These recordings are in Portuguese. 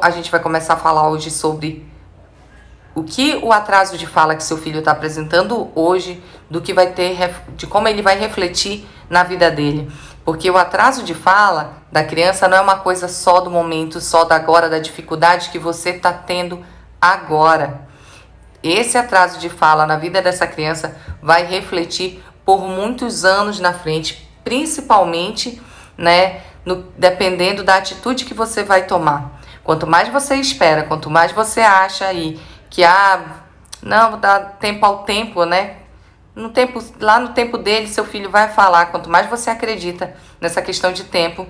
a gente vai começar a falar hoje sobre o que o atraso de fala que seu filho está apresentando hoje, do que vai ter, de como ele vai refletir na vida dele. Porque o atraso de fala da criança não é uma coisa só do momento, só da agora, da dificuldade que você está tendo agora. Esse atraso de fala na vida dessa criança vai refletir por muitos anos na frente, principalmente, né, dependendo da atitude que você vai tomar. Quanto mais você espera, quanto mais você acha aí que não, dá tempo ao tempo, né? Lá no tempo dele, seu filho vai falar. Quanto mais você acredita nessa questão de tempo,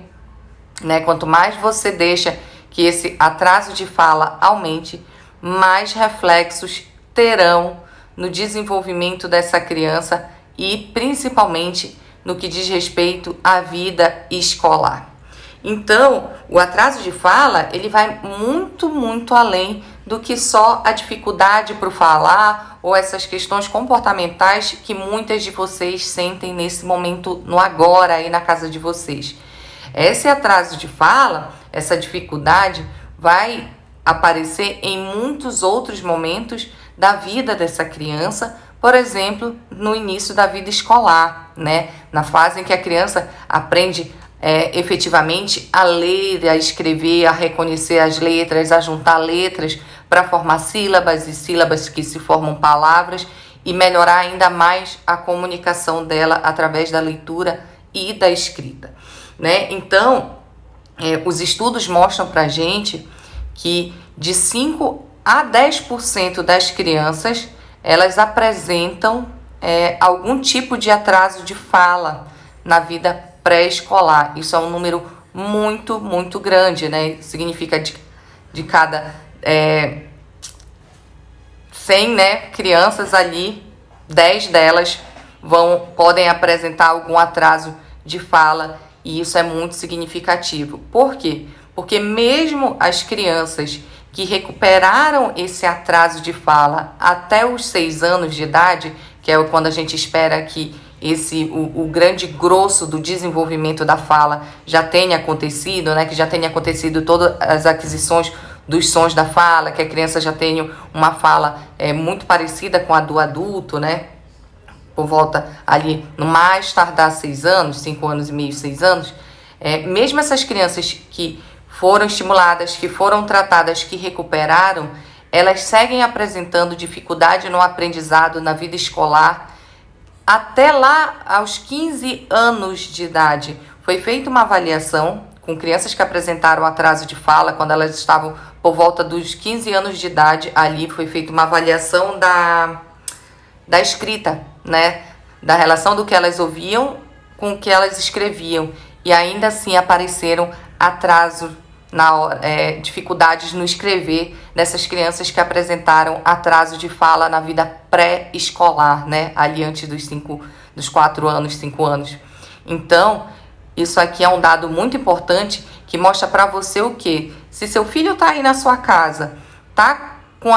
né? Quanto mais você deixa que esse atraso de fala aumente, mais reflexos terão no desenvolvimento dessa criança e principalmente no que diz respeito à vida escolar. Então, o atraso de fala, ele vai muito, muito além do que só a dificuldade para falar ou essas questões comportamentais que muitas de vocês sentem nesse momento, no agora, aí na casa de vocês. Esse atraso de fala, essa dificuldade, vai aparecer em muitos outros momentos da vida dessa criança, por exemplo, no início da vida escolar, né? Na fase em que a criança aprende efetivamente a ler, a escrever, a reconhecer as letras, a juntar letras para formar sílabas e sílabas que se formam palavras e melhorar ainda mais a comunicação dela através da leitura e da escrita, né? Então, os estudos mostram para a gente que de 5 a 10% das crianças, elas apresentam algum tipo de atraso de fala na vida pré-escolar. Isso é um número muito, muito grande, né? Significa de cada 100, né, crianças ali, 10 delas podem apresentar algum atraso de fala, e isso é muito significativo. Por quê? Porque mesmo as crianças que recuperaram esse atraso de fala até os 6 anos de idade, que é quando a gente espera que o grande grosso do desenvolvimento da fala já tenha acontecido, né? Que já tenha acontecido todas as aquisições dos sons da fala, que a criança já tenha uma fala muito parecida com a do adulto, né? Por volta ali, no mais tardar 6 anos, 5 anos e meio, 6 anos, mesmo essas crianças que foram estimuladas, que foram tratadas, que recuperaram, elas seguem apresentando dificuldade no aprendizado, na vida escolar, até lá aos 15 anos de idade. Foi feita uma avaliação com crianças que apresentaram atraso de fala quando elas estavam por volta dos 15 anos de idade. Ali foi feita uma avaliação da escrita, né? Da relação do que elas ouviam com o que elas escreviam. E ainda assim apareceram dificuldades no escrever dessas crianças que apresentaram atraso de fala na vida pré-escolar, né? Ali antes dos 4 anos, 5 anos. Então, isso aqui é um dado muito importante que mostra para você o quê? Se seu filho tá aí na sua casa, tá com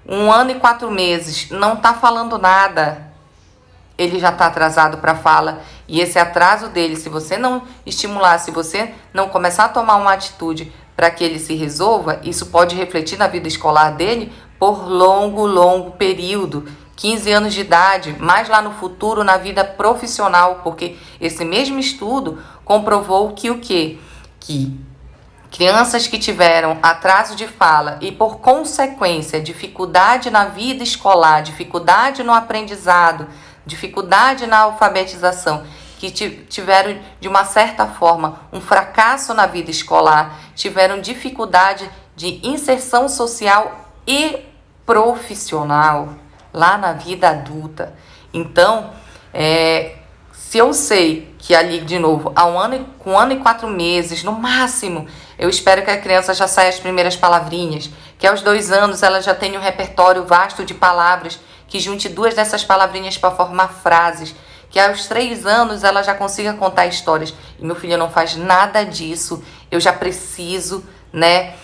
1 ano e 4 meses, não tá falando nada, ele já está atrasado para fala. E esse atraso dele, se você não estimular, se você não começar a tomar uma atitude para que ele se resolva, isso pode refletir na vida escolar dele por longo período, 15 anos de idade, mais lá no futuro na vida profissional, porque esse mesmo estudo comprovou que o quê? Que crianças que tiveram atraso de fala e, por consequência, dificuldade na vida escolar, dificuldade no aprendizado, dificuldade na alfabetização, que tiveram, de uma certa forma, um fracasso na vida escolar, tiveram dificuldade de inserção social e profissional lá na vida adulta. Então, se eu sei que ali, de novo, com 1 ano e 4 meses, no máximo, eu espero que a criança já saia as primeiras palavrinhas, que aos 2 anos ela já tenha um repertório vasto de palavras, que junte 2 dessas palavrinhas para formar frases, que aos 3 anos ela já consiga contar histórias. E meu filho não faz nada disso, eu já preciso, né?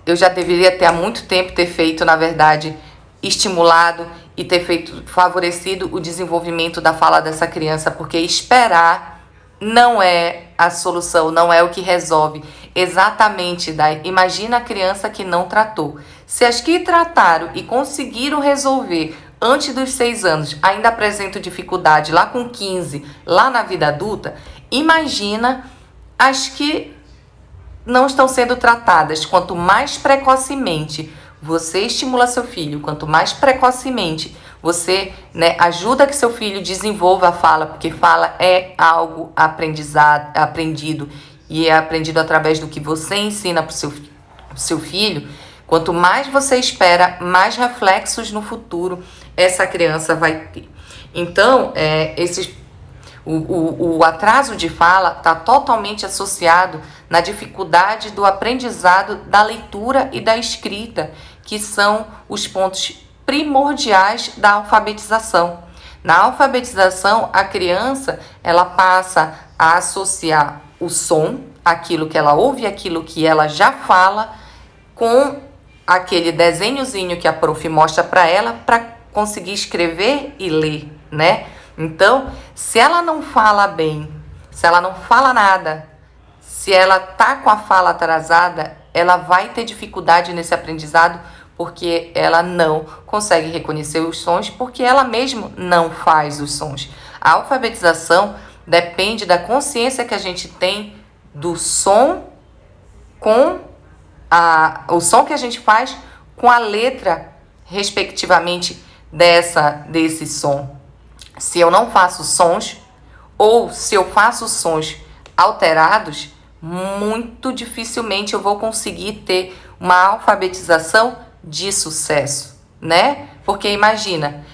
Eu já deveria há muito tempo ter feito, na verdade, estimulado e ter favorecido o desenvolvimento da fala dessa criança, porque esperar não é a solução, não é o que resolve. Exatamente, Dai. Imagina a criança que não tratou. Se as que trataram e conseguiram resolver antes dos 6 anos ainda apresentam dificuldade lá com 15, lá na vida adulta, imagina as que não estão sendo tratadas. Quanto mais precocemente você estimula seu filho, quanto mais precocemente você, ajuda que seu filho desenvolva a fala, porque fala é algo aprendido e é aprendido através do que você ensina para o seu filho. Quanto mais você espera, mais reflexos no futuro essa criança vai ter. Então, o atraso de fala está totalmente associado na dificuldade do aprendizado da leitura e da escrita, que são os pontos primordiais da alfabetização. Na alfabetização, a criança ela passa a associar o som, aquilo que ela ouve, aquilo que ela já fala, com aquele desenhozinho que a prof mostra para ela, para conseguir escrever e ler, né? Então, se ela não fala bem, se ela não fala nada, se ela tá com a fala atrasada, ela vai ter dificuldade nesse aprendizado, porque ela não consegue reconhecer os sons, porque ela mesma não faz os sons. A alfabetização depende da consciência que a gente tem do som com o som que a gente faz com a letra, respectivamente, desse som. Se eu não faço sons, ou se eu faço sons alterados, muito dificilmente eu vou conseguir ter uma alfabetização de sucesso, né? Porque imagina,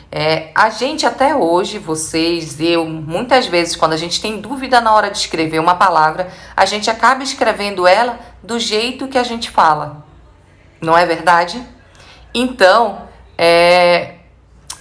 a gente até hoje, vocês, eu, muitas vezes, quando a gente tem dúvida na hora de escrever uma palavra, a gente acaba escrevendo ela do jeito que a gente fala. Não é verdade? Então,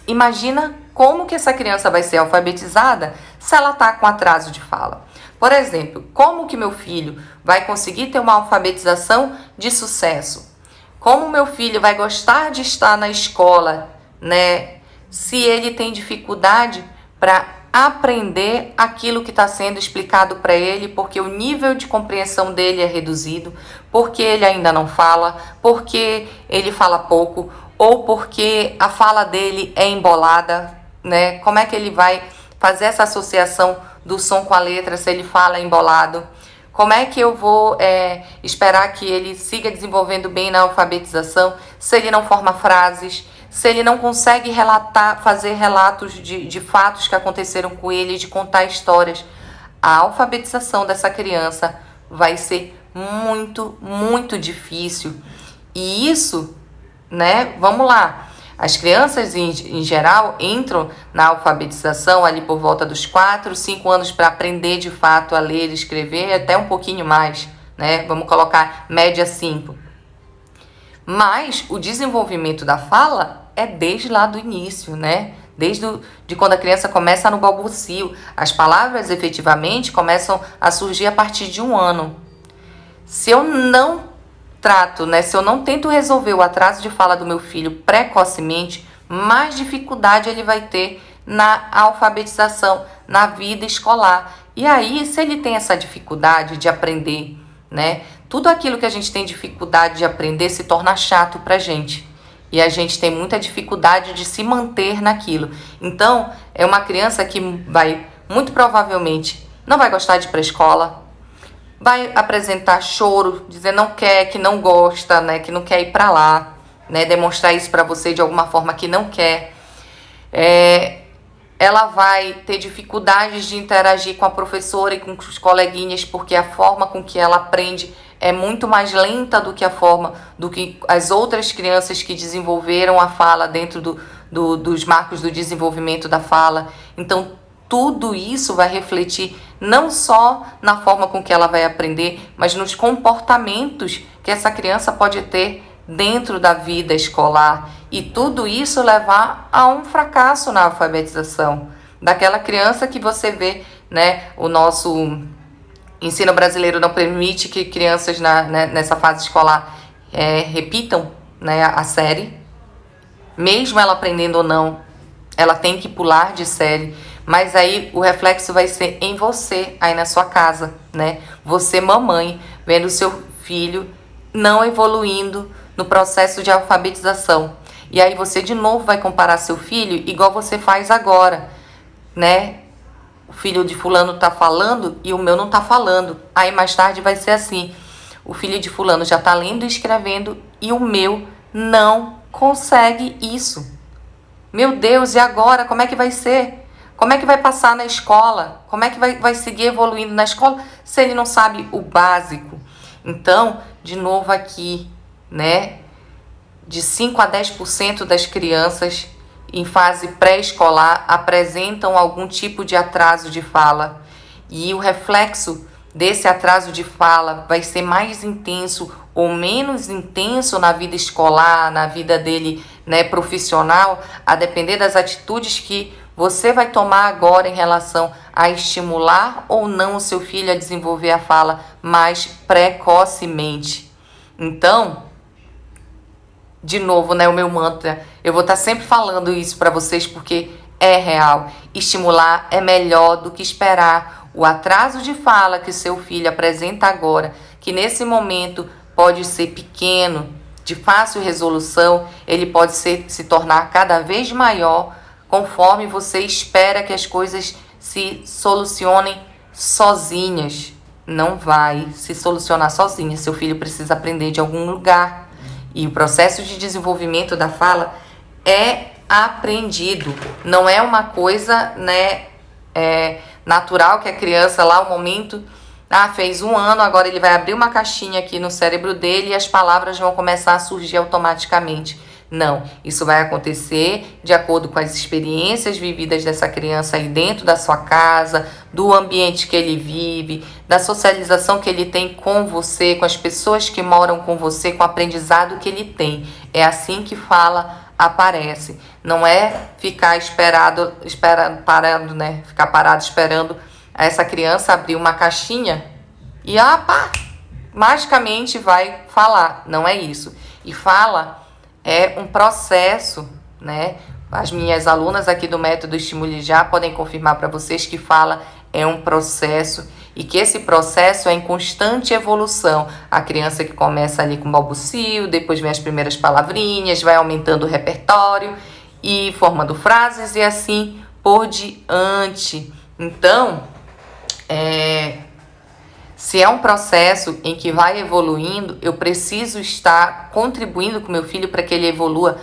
imagina como que essa criança vai ser alfabetizada se ela está com atraso de fala. Por exemplo, como que meu filho vai conseguir ter uma alfabetização de sucesso? Como meu filho vai gostar de estar na escola, né? Se ele tem dificuldade para aprender aquilo que está sendo explicado para ele, porque o nível de compreensão dele é reduzido, porque ele ainda não fala, porque ele fala pouco, ou porque a fala dele é embolada, né? Como é que ele vai fazer essa associação do som com a letra se ele fala embolado? Como é que eu vou esperar que ele siga desenvolvendo bem na alfabetização se ele não forma frases, se ele não consegue fazer relatos de fatos que aconteceram com ele, de contar histórias? A alfabetização dessa criança vai ser muito, muito difícil. E isso, né? Vamos lá. As crianças, em geral, entram na alfabetização ali por volta dos 4, 5 anos para aprender de fato a ler e escrever, até um pouquinho mais, né? Vamos colocar média 5. Mas o desenvolvimento da fala é desde lá do início, né? De quando a criança começa no balbucio. As palavras efetivamente começam a surgir a partir de 1 ano. Se eu não trato, né? Se eu não tento resolver o atraso de fala do meu filho precocemente, mais dificuldade ele vai ter na alfabetização, na vida escolar. E aí, se ele tem essa dificuldade de aprender, né? Tudo aquilo que a gente tem dificuldade de aprender se torna chato pra gente. E a gente tem muita dificuldade de se manter naquilo. Então, é uma criança que vai, muito provavelmente, não vai gostar de ir pra escola, vai apresentar choro, dizer não quer, que não gosta, né, que não quer ir para lá, né, demonstrar isso para você de alguma forma que não quer. Ela vai ter dificuldades de interagir com a professora e com os coleguinhas, porque a forma com que ela aprende é muito mais lenta do que as outras crianças que desenvolveram a fala dentro dos marcos do desenvolvimento da fala. Então, tudo isso vai refletir não só na forma com que ela vai aprender, mas nos comportamentos que essa criança pode ter dentro da vida escolar. E tudo isso levar a um fracasso na alfabetização. Daquela criança que você vê, né, o nosso ensino brasileiro não permite que crianças nessa fase escolar repitam, né, a série. Mesmo ela aprendendo ou não, ela tem que pular de série. Mas aí o reflexo vai ser em você, aí na sua casa, né? Você, mamãe, vendo o seu filho não evoluindo no processo de alfabetização. E aí você de novo vai comparar seu filho igual você faz agora, né? O filho de fulano tá falando e o meu não tá falando. Aí mais tarde vai ser assim. O filho de fulano já tá lendo e escrevendo e o meu não consegue isso. Meu Deus, e agora? Como é que vai ser? Como é que vai passar na escola? Como é que vai seguir evoluindo na escola se ele não sabe o básico? Então, de novo aqui, né? De 5 a 10% das crianças em fase pré-escolar apresentam algum tipo de atraso de fala. E o reflexo desse atraso de fala vai ser mais intenso ou menos intenso na vida escolar, na vida dele, né, profissional, a depender das atitudes que você vai tomar agora em relação a estimular ou não o seu filho a desenvolver a fala mais precocemente. Então, de novo, né, o meu mantra, eu vou estar sempre falando isso para vocês porque é real. Estimular é melhor do que esperar. O atraso de fala que seu filho apresenta agora, que nesse momento pode ser pequeno, de fácil resolução, ele pode se tornar cada vez maior conforme você espera que as coisas se solucionem sozinhas. Não vai se solucionar sozinha. Seu filho precisa aprender de algum lugar. E o processo de desenvolvimento da fala é aprendido. Não é uma coisa, né, natural que a criança lá, o momento, fez 1 ano, agora ele vai abrir uma caixinha aqui no cérebro dele e as palavras vão começar a surgir automaticamente. Não, isso vai acontecer de acordo com as experiências vividas dessa criança aí dentro da sua casa, do ambiente que ele vive, da socialização que ele tem com você, com as pessoas que moram com você, com o aprendizado que ele tem. É assim que fala aparece. Não é ficar parado, né? Ficar parado esperando essa criança abrir uma caixinha e magicamente vai falar. Não é isso. E fala é um processo, né? As minhas alunas aqui do Método Estimule Já podem confirmar para vocês que fala é um processo e que esse processo é em constante evolução. A criança que começa ali com balbucio, depois vem as primeiras palavrinhas, vai aumentando o repertório e formando frases e assim por diante. Então, se é um processo em que vai evoluindo, eu preciso estar contribuindo com meu filho para que ele evolua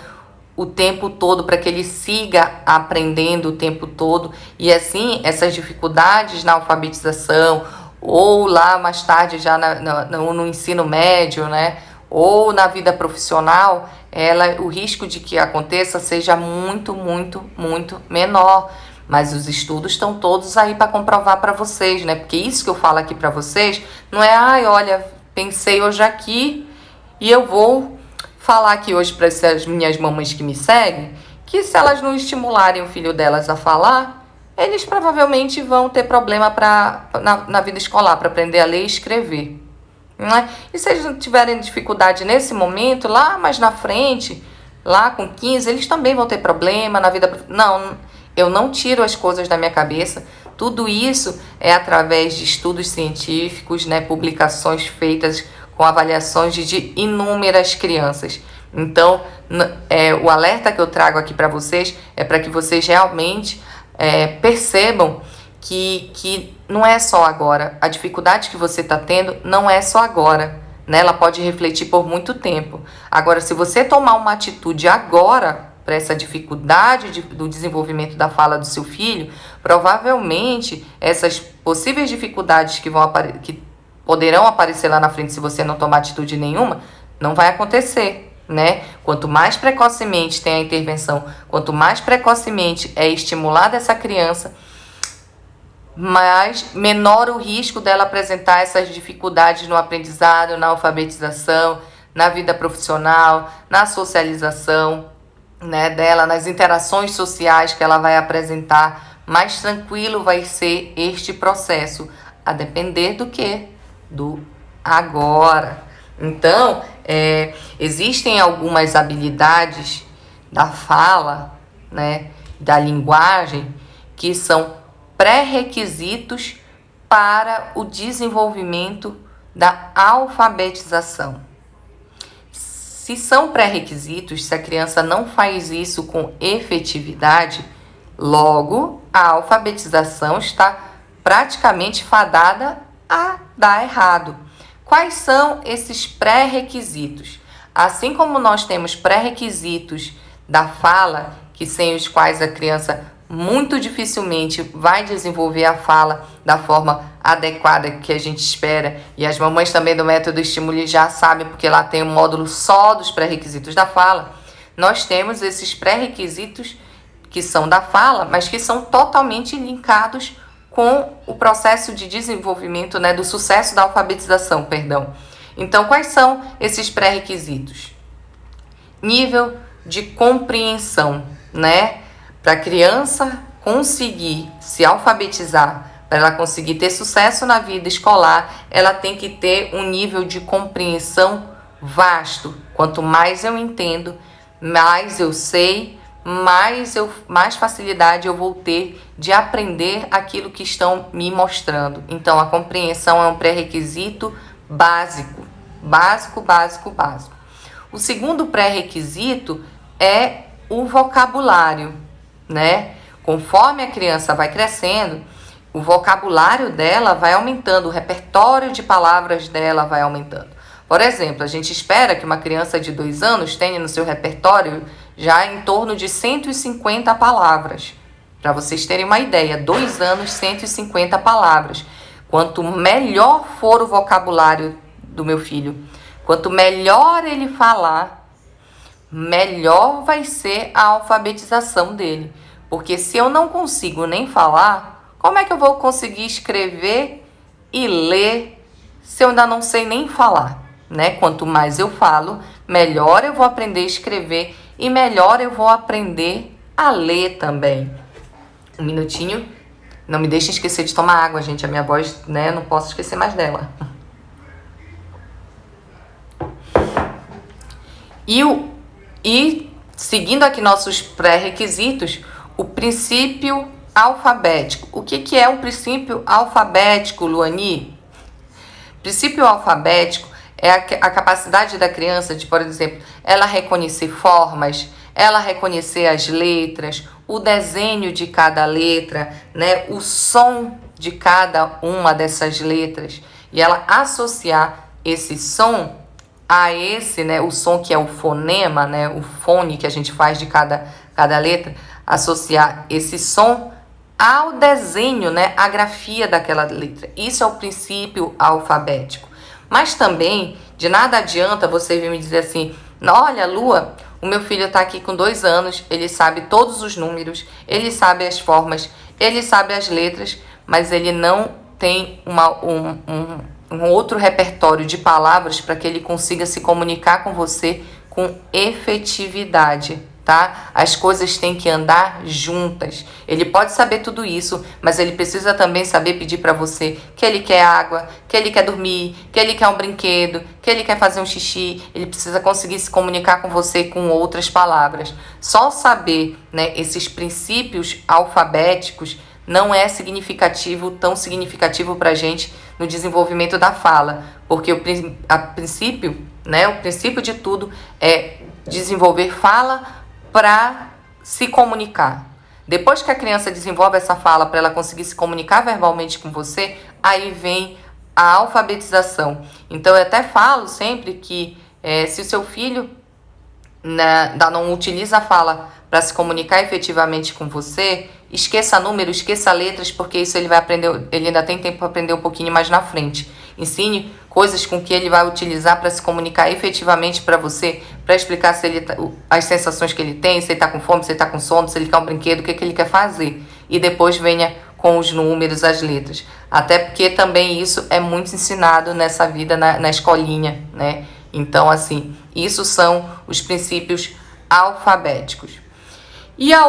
o tempo todo, para que ele siga aprendendo o tempo todo. E assim, essas dificuldades na alfabetização, ou lá mais tarde já no ensino médio, né? Ou na vida profissional, o risco de que aconteça seja muito, muito, muito menor. Mas os estudos estão todos aí para comprovar para vocês, né? Porque isso que eu falo aqui para vocês não é, olha, pensei hoje aqui e eu vou falar aqui hoje para essas minhas mamães que me seguem, que se elas não estimularem o filho delas a falar, eles provavelmente vão ter problema na vida escolar, para aprender a ler e escrever. Não é? E se eles não tiverem dificuldade nesse momento, lá mais na frente, lá com 15, eles também vão ter problema na vida. Não, eu não tiro as coisas da minha cabeça. Tudo isso é através de estudos científicos, né, publicações feitas com avaliações de inúmeras crianças. Então, o alerta que eu trago aqui para vocês é para que vocês realmente percebam que não é só agora. A dificuldade que você está tendo não é só agora, né? Ela pode refletir por muito tempo. Agora, se você tomar uma atitude agora para essa dificuldade do desenvolvimento da fala do seu filho, provavelmente essas possíveis dificuldades que poderão aparecer lá na frente se você não tomar atitude nenhuma, não vai acontecer, né? Quanto mais precocemente tem a intervenção, quanto mais precocemente é estimulada essa criança, menor o risco dela apresentar essas dificuldades no aprendizado, na alfabetização, na vida profissional, na socialização, né, dela, nas interações sociais que ela vai apresentar. Mais tranquilo vai ser este processo, a depender do quê? Do agora. Então, existem algumas habilidades da fala, né, da linguagem, que são pré-requisitos para o desenvolvimento da alfabetização. Se são pré-requisitos, se a criança não faz isso com efetividade, logo a alfabetização está praticamente fadada a dar errado. Quais são esses pré-requisitos? Assim como nós temos pré-requisitos da fala, que sem os quais a criança muito dificilmente vai desenvolver a fala da forma adequada que a gente espera, e as mamães também do método Estimule já sabem, porque lá tem um módulo só dos pré-requisitos da fala. Nós temos esses pré-requisitos que são da fala, mas que são totalmente linkados com o processo de desenvolvimento, do sucesso da alfabetização, perdão. Então, quais são esses pré-requisitos? Nível de compreensão, Para a criança conseguir se alfabetizar, para ela conseguir ter sucesso na vida escolar, ela tem que ter um nível de compreensão vasto. Quanto mais eu entendo, mais eu sei, mais facilidade eu vou ter de aprender aquilo que estão me mostrando. Então, a compreensão é um pré-requisito básico. O segundo pré-requisito é o vocabulário, Conforme a criança vai crescendo, o vocabulário dela vai aumentando, o repertório de palavras dela vai aumentando. Por exemplo, a gente espera que uma criança de 2 anos tenha no seu repertório já em torno de 150 palavras. Para vocês terem uma ideia, 2 anos, 150 palavras. Quanto melhor for o vocabulário do meu filho, quanto melhor ele falar, melhor vai ser a alfabetização dele. Porque se eu não consigo nem falar, como é que eu vou conseguir escrever e ler se eu ainda não sei nem falar, Quanto mais eu falo, melhor eu vou aprender a escrever e melhor eu vou aprender a ler também. Um minutinho. Não me deixem esquecer de tomar água, gente. A minha voz, não posso esquecer mais dela. E seguindo aqui nossos pré-requisitos, o princípio alfabético. O que é um princípio alfabético, Luani? Princípio alfabético é a capacidade da criança de, por exemplo, ela reconhecer formas, ela reconhecer as letras, o desenho de cada letra, o som de cada uma dessas letras, e ela associar esse som a esse, o som que é o fonema, o fone que a gente faz de cada letra, associar esse som ao desenho, a grafia daquela letra. Isso é o princípio alfabético. Mas também, de nada adianta você vir me dizer assim, olha, Lua, o meu filho está aqui com 2 anos, ele sabe todos os números, ele sabe as formas, ele sabe as letras, mas ele não tem um outro repertório de palavras para que ele consiga se comunicar com você com efetividade, tá? As coisas têm que andar juntas. Ele pode saber tudo isso, mas ele precisa também saber pedir para você que ele quer água, que ele quer dormir, que ele quer um brinquedo, que ele quer fazer um xixi. Ele precisa conseguir se comunicar com você com outras palavras. Só saber, esses princípios alfabéticos não é tão significativo para a gente no desenvolvimento da fala, porque o princípio de tudo é desenvolver fala para se comunicar. Depois que a criança desenvolve essa fala para ela conseguir se comunicar verbalmente com você, aí vem a alfabetização. Então eu até falo sempre que se o seu filho não utiliza a fala para se comunicar efetivamente com você, esqueça números, esqueça letras, porque isso ele vai aprender, ele ainda tem tempo para aprender um pouquinho mais na frente. Ensine coisas com que ele vai utilizar para se comunicar efetivamente para você, para explicar se ele as sensações que ele tem, se ele está com fome, se ele está com sono, se ele quer um brinquedo, o que ele quer fazer. E depois venha com os números, as letras. Até porque também isso é muito ensinado nessa vida, na escolinha, Então, assim, isso são os princípios alfabéticos. E o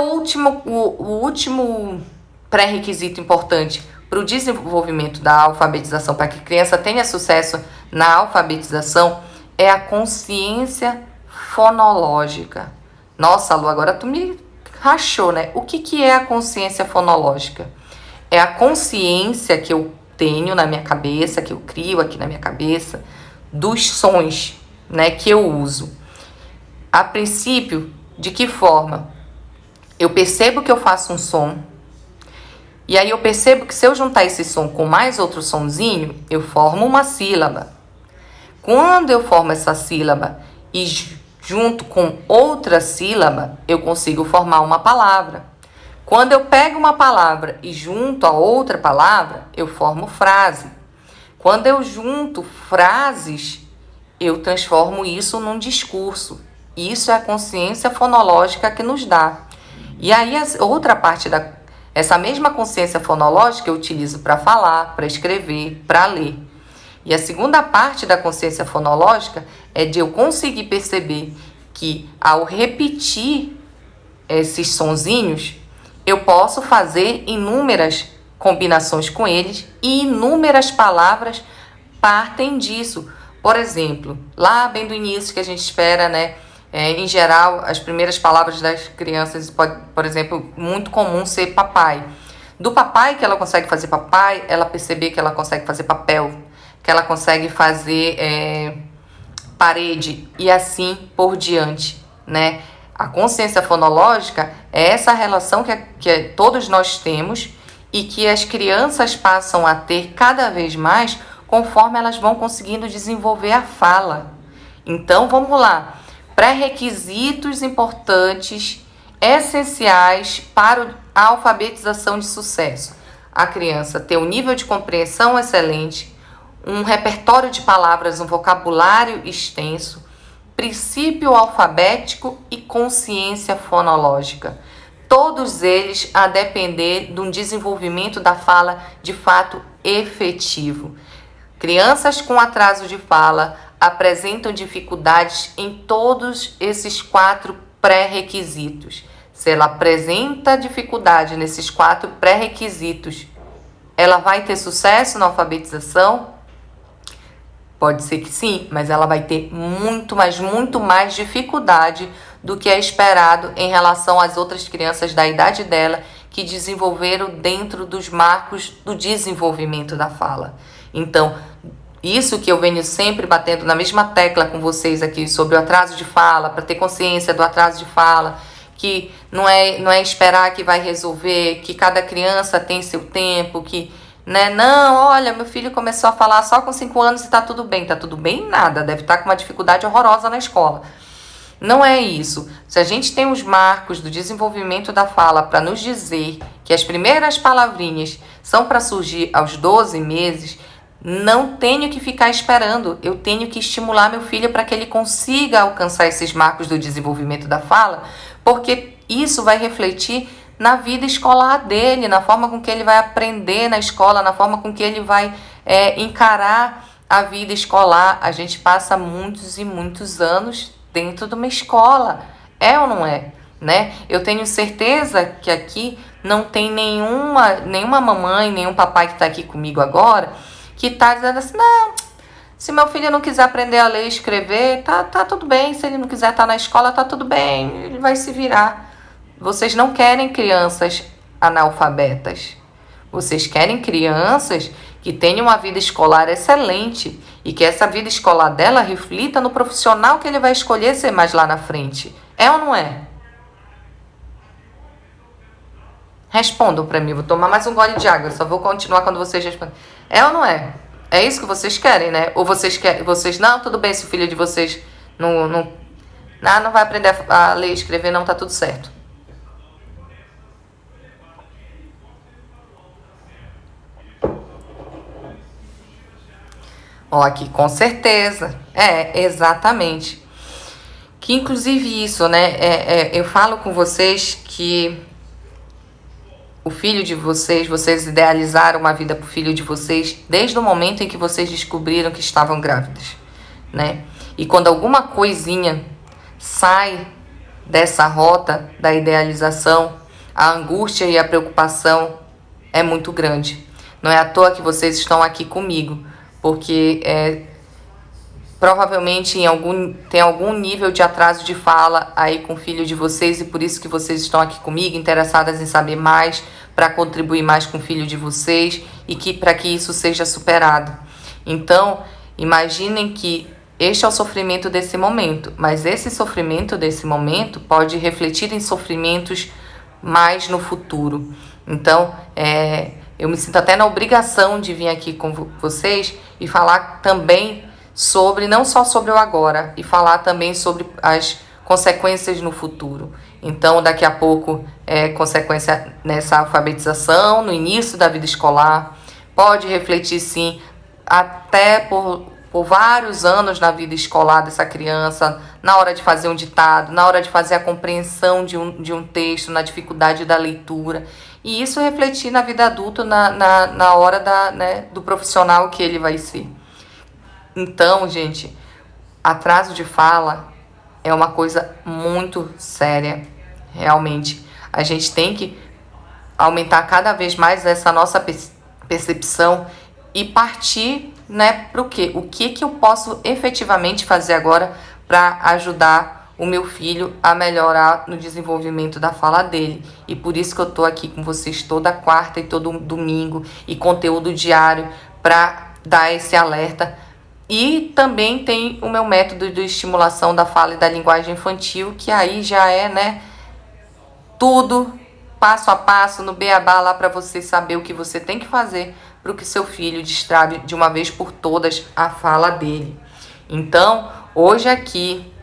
último pré-requisito importante para o desenvolvimento da alfabetização, para que a criança tenha sucesso na alfabetização, é a consciência fonológica. Nossa, Lu, agora tu me rachou, O que é a consciência fonológica? É a consciência que eu tenho na minha cabeça, que eu crio aqui na minha cabeça, dos sons, né, que eu uso. A princípio, de que forma? Eu percebo que eu faço um som, e aí eu percebo que se eu juntar esse som com mais outro sonzinho, eu formo uma sílaba. Quando eu formo essa sílaba e junto com outra sílaba, eu consigo formar uma palavra. Quando eu pego uma palavra e junto a outra palavra, eu formo frase. Quando eu junto frases, eu transformo isso num discurso. Isso é a consciência fonológica que nos dá. E aí, outra parte essa mesma consciência fonológica eu utilizo para falar, para escrever, para ler. E a segunda parte da consciência fonológica é de eu conseguir perceber que, ao repetir esses sonzinhos, eu posso fazer inúmeras combinações com eles e inúmeras palavras partem disso. Por exemplo, lá bem do início que a gente espera, né? Em geral, as primeiras palavras das crianças pode, por exemplo, muito comum ser papai. Do papai que ela consegue fazer papai, ela perceber que ela consegue fazer papel, que ela consegue fazer parede e assim por diante, né? A consciência fonológica é essa relação que todos nós temos e que as crianças passam a ter cada vez mais conforme elas vão conseguindo desenvolver a fala. Então, vamos lá. Pré-requisitos importantes, essenciais para a alfabetização de sucesso. A criança ter um nível de compreensão excelente, um repertório de palavras, um vocabulário extenso, princípio alfabético e consciência fonológica. Todos eles a depender de um desenvolvimento da fala de fato efetivo. Crianças com atraso de fala apresentam dificuldades em todos esses 4 pré-requisitos. Se ela apresenta dificuldade nesses 4 pré-requisitos, ela vai ter sucesso na alfabetização? Pode ser que sim, mas ela vai ter muito mais dificuldade do que é esperado em relação às outras crianças da idade dela que desenvolveram dentro dos marcos do desenvolvimento da fala. Então, isso que eu venho sempre batendo na mesma tecla com vocês aqui sobre o atraso de fala, para ter consciência do atraso de fala, que não é esperar que vai resolver, que cada criança tem seu tempo, que, né, não, olha, meu filho começou a falar só com 5 anos e tá tudo bem nada, deve estar com uma dificuldade horrorosa na escola. Não é isso. Se a gente tem os marcos do desenvolvimento da fala para nos dizer que as primeiras palavrinhas são para surgir aos 12 meses, não tenho que ficar esperando, eu tenho que estimular meu filho para que ele consiga alcançar esses marcos do desenvolvimento da fala, porque isso vai refletir na vida escolar dele, na forma com que ele vai aprender na escola, na forma com que ele vai encarar a vida escolar. A gente passa muitos e muitos anos dentro de uma escola, é ou não é? Né? Eu tenho certeza que aqui não tem nenhuma mamãe, nenhum papai que está aqui comigo agora, que está dizendo assim, não, se meu filho não quiser aprender a ler e escrever, tá tudo bem. Se ele não quiser estar na escola, tá tudo bem, ele vai se virar. Vocês não querem crianças analfabetas. Vocês querem crianças que tenham uma vida escolar excelente e que essa vida escolar dela reflita no profissional que ele vai escolher ser mais lá na frente. É ou não é? Respondam para mim, vou tomar mais um gole de água, só vou continuar quando vocês respondem. É ou não é? É isso que vocês querem, né? Ou vocês não, tudo bem, se o filho de vocês não vai aprender a ler e escrever, não, tá tudo certo. Ó, aqui, com certeza. Exatamente. Que inclusive isso, né? Eu falo com vocês que o filho de vocês idealizaram uma vida para o filho de vocês desde o momento em que vocês descobriram que estavam grávidas, né? E quando alguma coisinha sai dessa rota da idealização, a angústia e a preocupação é muito grande. Não é à toa que vocês estão aqui comigo, porque provavelmente tem algum nível de atraso de fala aí com o filho de vocês, e por isso que vocês estão aqui comigo, interessadas em saber mais, para contribuir mais com o filho de vocês e para que isso seja superado. Então, imaginem que este é o sofrimento desse momento, mas esse sofrimento desse momento pode refletir em sofrimentos mais no futuro. Então, eu me sinto até na obrigação de vir aqui com vocês e falar também sobre, não só sobre o agora, e falar também sobre as consequências no futuro. Então, daqui a pouco consequência nessa alfabetização, no início da vida escolar, pode refletir sim, até por vários anos na vida escolar dessa criança, na hora de fazer um ditado, na hora de fazer a compreensão de um texto, na dificuldade da leitura. E isso refletir na vida adulta, na hora do profissional que ele vai ser. Então, gente, atraso de fala é uma coisa muito séria, realmente. A gente tem que aumentar cada vez mais essa nossa percepção e partir, para o quê? O que eu posso efetivamente fazer agora para ajudar o meu filho a melhorar no desenvolvimento da fala dele. E por isso que eu estou aqui com vocês toda quarta e todo domingo, e conteúdo diário para dar esse alerta. E também tem o meu método de estimulação da fala e da linguagem infantil, que aí já é, tudo passo a passo, no beabá lá, para você saber o que você tem que fazer para que seu filho destrave de uma vez por todas a fala dele. Então, hoje aqui,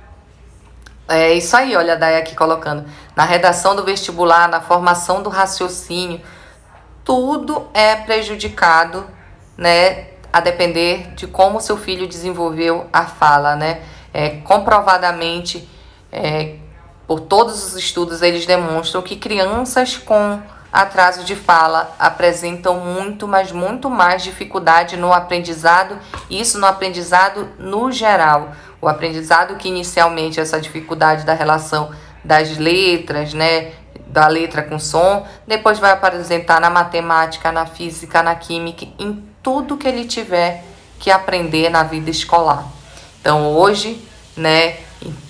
é isso aí, olha a Day aqui colocando, na redação do vestibular, na formação do raciocínio, tudo é prejudicado, a depender de como seu filho desenvolveu a fala, comprovadamente, por todos os estudos, eles demonstram que crianças com atraso de fala apresentam muito mais dificuldade no aprendizado, isso no aprendizado no geral. O aprendizado que inicialmente essa dificuldade da relação das letras, da letra com som, depois vai apresentar na matemática, na física, na química, em tudo que ele tiver que aprender na vida escolar. Então hoje,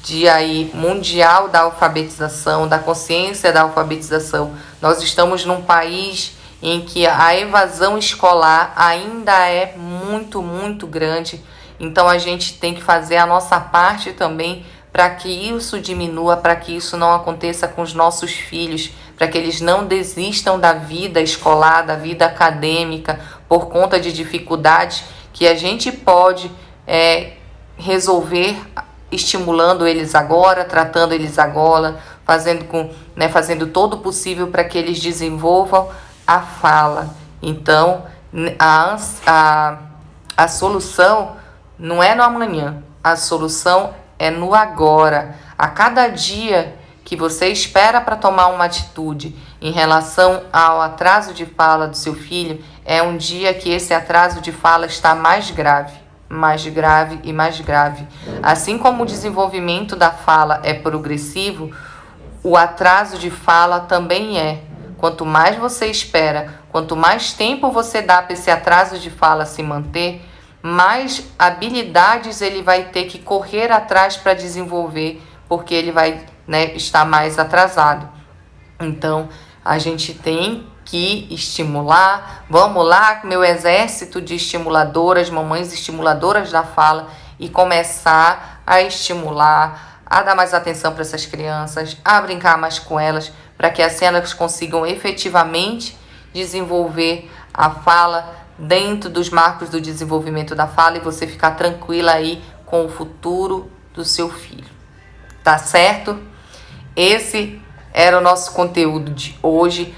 dia aí mundial da alfabetização, da consciência da alfabetização, nós estamos num país em que a evasão escolar ainda é muito grande. Então a gente tem que fazer a nossa parte também para que isso diminua, para que isso não aconteça com os nossos filhos, para que eles não desistam da vida escolar, da vida acadêmica, por conta de dificuldades que a gente pode resolver estimulando eles agora, tratando eles agora, fazendo todo o possível para que eles desenvolvam a fala. Então, a solução não é no amanhã, a solução é no agora. A cada dia que você espera para tomar uma atitude em relação ao atraso de fala do seu filho, é um dia que esse atraso de fala está mais grave e mais grave. Assim como o desenvolvimento da fala é progressivo, o atraso de fala também é. Quanto mais você espera, quanto mais tempo você dá para esse atraso de fala se manter, mais habilidades ele vai ter que correr atrás para desenvolver, porque ele vai estar mais atrasado. Então, a gente tem que estimular, vamos lá, meu exército de estimuladoras, mamães estimuladoras da fala, e começar a estimular, a dar mais atenção para essas crianças, a brincar mais com elas, para que assim elas consigam efetivamente desenvolver a fala dentro dos marcos do desenvolvimento da fala, e você ficar tranquila aí com o futuro do seu filho. Tá certo? Esse era o nosso conteúdo de hoje.